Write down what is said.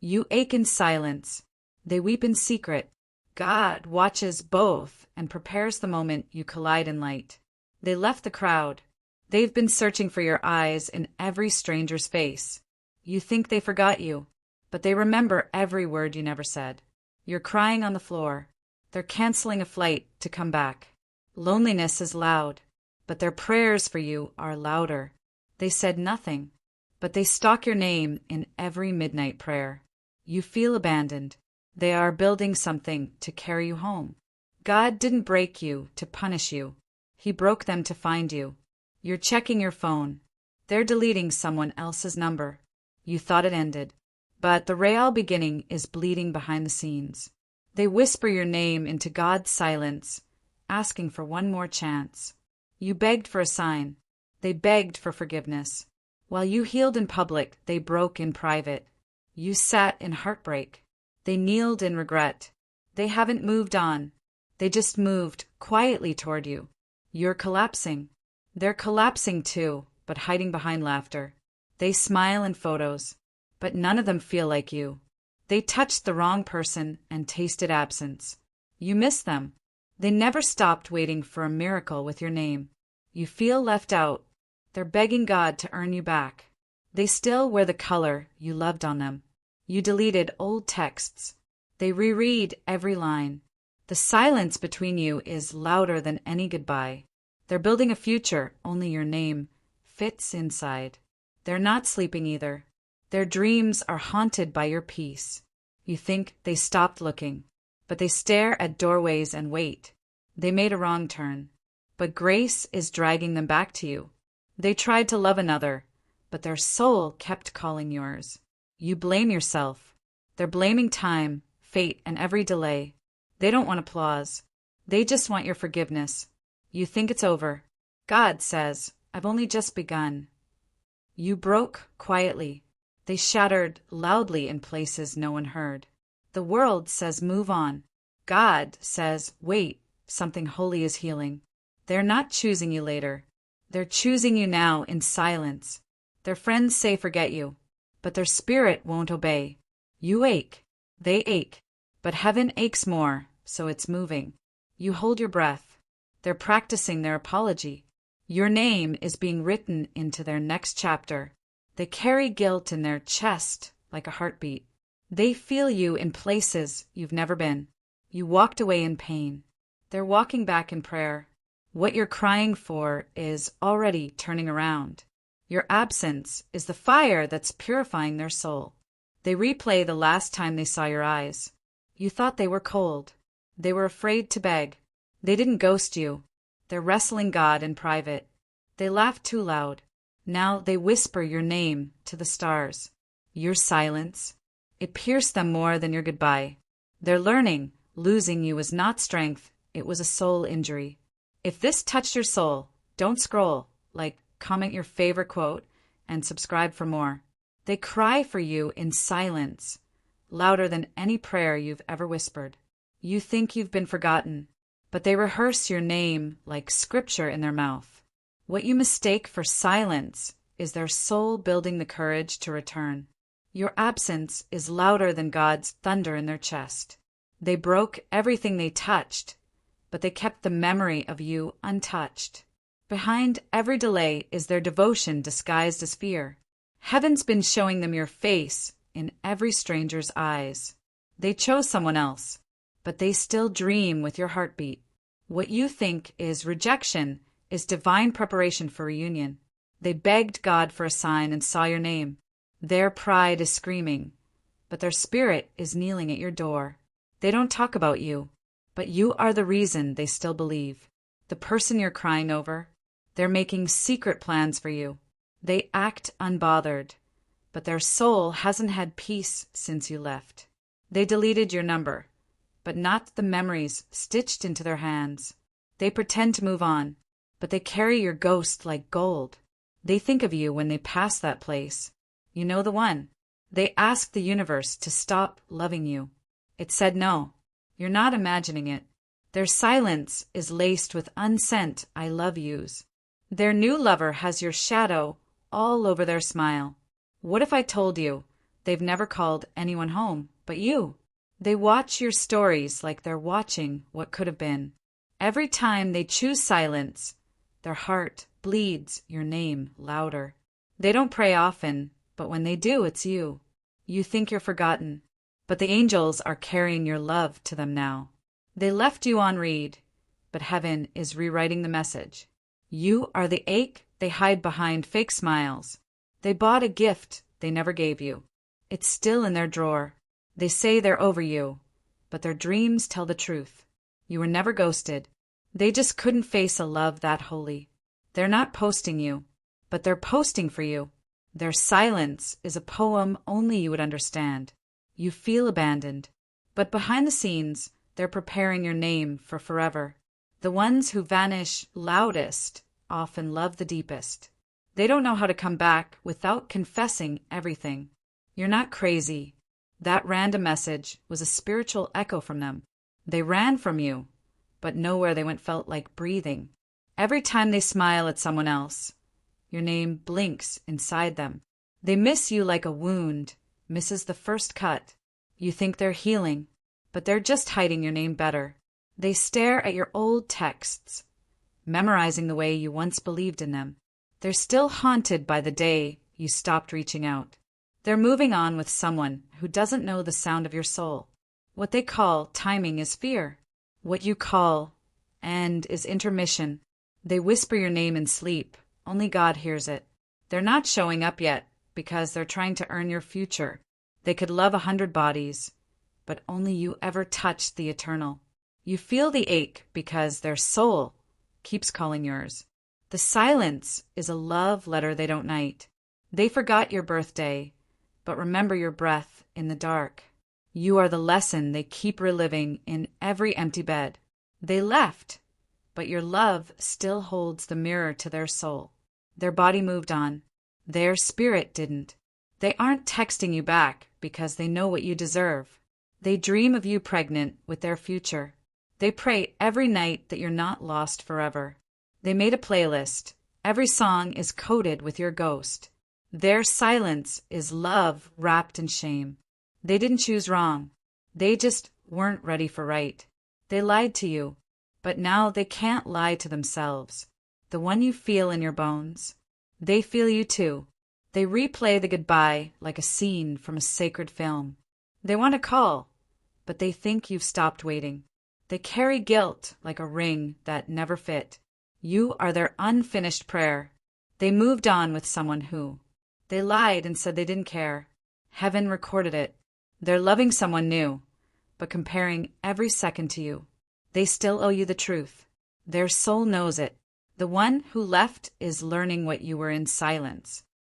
You ache in silence. They weep in secret. God watches both and prepares the moment you collide in light. They left the crowd. They've been searching for your eyes in every stranger's face. You think they forgot you, but they remember every word you never said. You're crying on the floor. They're canceling a flight to come back. Loneliness is loud, but their prayers for you are louder. They said nothing, but they stalk your name in every midnight prayer. You feel abandoned. They are building something to carry you home. God didn't break you to punish you. He broke them to find you. You're checking your phone. They're deleting someone else's number. You thought it ended, but the real beginning is bleeding behind the scenes. They whisper your name into God's silence, asking for one more chance. You begged for a sign. They begged for forgiveness. While you healed in public, they broke in private. You sat in heartbreak. They kneeled in regret. They haven't moved on. They just moved quietly toward you. You're collapsing. They're collapsing too, but hiding behind laughter. They smile in photos, but none of them feel like you. They touched the wrong person and tasted absence. You miss them. They never stopped waiting for a miracle with your name. You feel left out. They're begging God to earn you back. They still wear the color you loved on them. You deleted old texts. They reread every line. The silence between you is louder than any goodbye. They're building a future only your name fits inside. They're not sleeping either. Their dreams are haunted by your peace. You think they stopped looking, but they stare at doorways and wait. They made a wrong turn, but grace is dragging them back to you. They tried to love another, but their soul kept calling yours. You blame yourself. They're blaming time, fate, and every delay. They don't want applause. They just want your forgiveness. You think it's over. God says, I've only just begun. You broke quietly. They shattered loudly in places no one heard. The world says move on. God says, wait, something holy is healing. They're not choosing you later. They're choosing you now in silence. Their friends say forget you, but their spirit won't obey. You ache. They ache. But heaven aches more, so it's moving. You hold your breath. They're practicing their apology. Your name is being written into their next chapter. They carry guilt in their chest like a heartbeat. They feel you in places you've never been. You walked away in pain. They're walking back in prayer. What you're crying for is already turning around. Your absence is the fire that's purifying their soul. They replay the last time they saw your eyes. You thought they were cold. They were afraid to beg. They didn't ghost you. They're wrestling God in private. They laughed too loud. Now they whisper your name to the stars. Your silence, it pierced them more than your goodbye. They're learning losing you was not strength, it was a soul injury. If this touched your soul, don't scroll, like, comment your favorite quote, and subscribe for more. They cry for you in silence, louder than any prayer you've ever whispered. You think you've been forgotten, but they rehearse your name like scripture in their mouth. What you mistake for silence is their soul building the courage to return. Your absence is louder than God's thunder in their chest. They broke everything they touched, but they kept the memory of you untouched. Behind every delay is their devotion disguised as fear. Heaven's been showing them your face in every stranger's eyes. They chose someone else, but they still dream with your heartbeat. What you think is rejection is divine preparation for reunion. They begged God for a sign and saw your name. Their pride is screaming, but their spirit is kneeling at your door. They don't talk about you, but you are the reason they still believe. The person you're crying over, they're making secret plans for you. They act unbothered, but their soul hasn't had peace since you left. They deleted your number, but not the memories stitched into their hands. They pretend to move on, but they carry your ghost like gold. They think of you when they pass that place. You know the one. They asked the universe to stop loving you. It said no. You're not imagining it. Their silence is laced with unsent I love yous. Their new lover has your shadow all over their smile. What if I told you They've never called anyone home but you. They watch your stories like they're watching what could have been. Every time they choose silence, their heart bleeds your name louder. They don't pray often, but when they do, it's you. You think you're forgotten, but the angels are carrying your love to them now. They left you on read, but heaven is rewriting the message. You are the ache they hide behind fake smiles. They bought a gift they never gave you. It's still in their drawer. They say they're over you, but their dreams tell the truth. You were never ghosted. They just couldn't face a love that holy. They're not posting you, but they're posting for you. Their silence is a poem only you would understand. You feel abandoned, but behind the scenes, they're preparing your name for forever. The ones who vanish loudest often love the deepest. They don't know how to come back without confessing everything. You're not crazy. That random message was a spiritual echo from them. They ran from you, but nowhere they went felt like breathing. Every time they smile at someone else, your name blinks inside them. They miss you like a wound misses the first cut. You think they're healing, but they're just hiding your name better. They stare at your old texts, memorizing the way you once believed in them. They're still haunted by the day you stopped reaching out. They're moving on with someone who doesn't know the sound of your soul. What they call timing is fear. What you call end is intermission. They whisper your name in sleep. Only God hears it. They're not showing up yet because they're trying to earn your future. They could love 100 bodies, but only you ever touched the eternal. You feel the ache because their soul keeps calling yours. The silence is a love letter they don't write. They forgot your birthday, but remember your breath in the dark. You are the lesson they keep reliving in every empty bed. They left, but your love still holds the mirror to their soul. Their body moved on. Their spirit didn't. They aren't texting you back because they know what you deserve. They dream of you pregnant with their future. They pray every night that you're not lost forever. They made a playlist. Every song is coded with your ghost. Their silence is love wrapped in shame. They didn't choose wrong. They just weren't ready for right. They lied to you, but now they can't lie to themselves. The one you feel in your bones, they feel you too. They replay the goodbye like a scene from a sacred film. They want to call, but they think you've stopped waiting. They carry guilt like a ring that never fit. You are their unfinished prayer. They moved on with someone who. They lied and said they didn't care. Heaven recorded it. They're loving someone new, but comparing every second to you. They still owe you the truth. Their soul knows it. The one who left is learning what you were in silence.